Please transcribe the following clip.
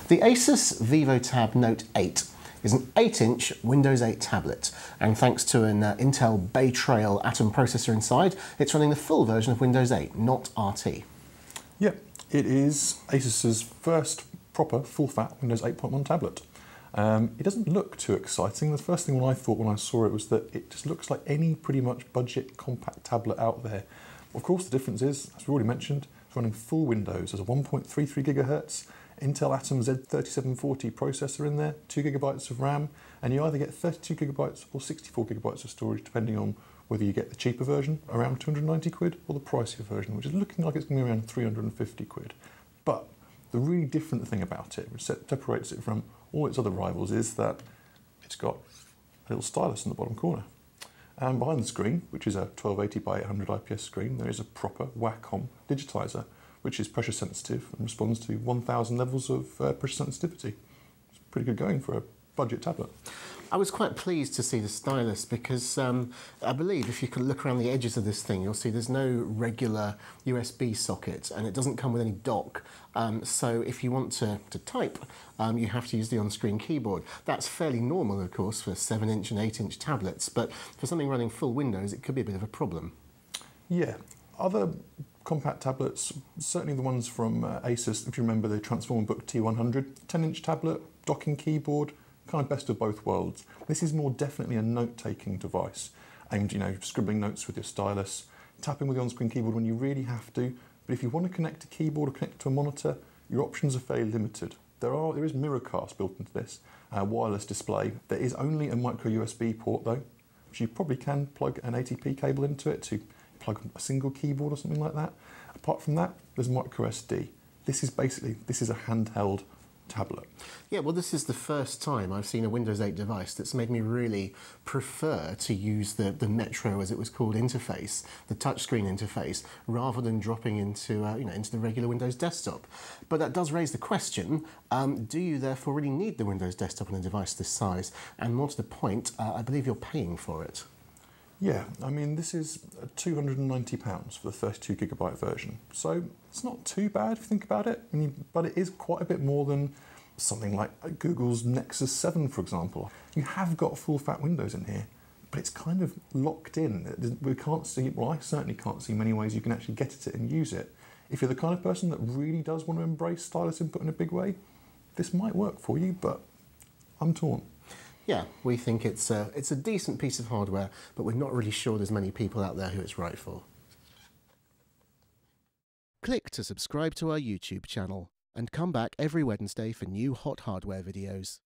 The Asus VivoTab Note 8 is an 8-inch Windows 8 tablet, and thanks to an Intel Bay Trail Atom processor inside, it's running the full version of Windows 8, not RT. Yep, it is Asus's first proper full-fat Windows 8.1 tablet. It doesn't look too exciting. The first thing I thought when I saw it was that it just looks like any pretty much budget compact tablet out there. Of course, the difference is, as we already mentioned, it's running full Windows. There's a 1.33 GHz Intel Atom Z3740 processor in there, 2 GB of RAM, and you either get 32 GB or 64 GB of storage, depending on whether you get the cheaper version, around 290 quid, or the pricier version, which is looking like it's going to be around 350 quid. But the really different thing about it, which separates it from all its other rivals, is that it's got a little stylus in the bottom corner. And behind the screen, which is a 1280 by 800 IPS screen, there is a proper Wacom digitizer, which is pressure sensitive and responds to 1000 levels of pressure sensitivity. It's pretty good going for a budget tablet. I was quite pleased to see the stylus because I believe if you can look around the edges of this thing, you'll see there's no regular USB socket and it doesn't come with any dock. So if you want to type, you have to use the on-screen keyboard. That's fairly normal, of course, for 7-inch and 8-inch tablets, but for something running full Windows, it could be a bit of a problem. Yeah. Other compact tablets, certainly the ones from Asus, if you remember the Transformer Book T100, 10-inch tablet, docking keyboard, kind of best of both worlds. This is more definitely a note-taking device, aimed, scribbling notes with your stylus, tapping with the on-screen keyboard when you really have to. But if you want to connect a keyboard or connect to a monitor, your options are fairly limited. There is Miracast built into this, wireless display. There is only a micro USB port though, which you probably can plug an ATP cable into it to plug a single keyboard or something like that. Apart from that, there's micro SD. This is a handheld tablet. Yeah, well, this is the first time I've seen a Windows 8 device that's made me really prefer to use the Metro, as it was called, interface, the touchscreen interface, rather than dropping into into the regular Windows desktop. But that does raise the question: do you therefore really need the Windows desktop on a device this size? And more to the point, I believe you're paying for it. Yeah, I mean, this is £290 for the 32 GB version. So it's not too bad if you think about it, but it is quite a bit more than something like Google's Nexus 7, for example. You have got full fat Windows in here, but it's kind of locked in. We can't see, well, I certainly can't see many ways you can actually get at it and use it. If you're the kind of person that really does want to embrace stylus input in a big way, this might work for you, but I'm torn. Yeah, we think it's a decent piece of hardware, but we're not really sure there's many people out there who it's right for. Click to subscribe to our YouTube channel and come back every Wednesday for new hot hardware videos.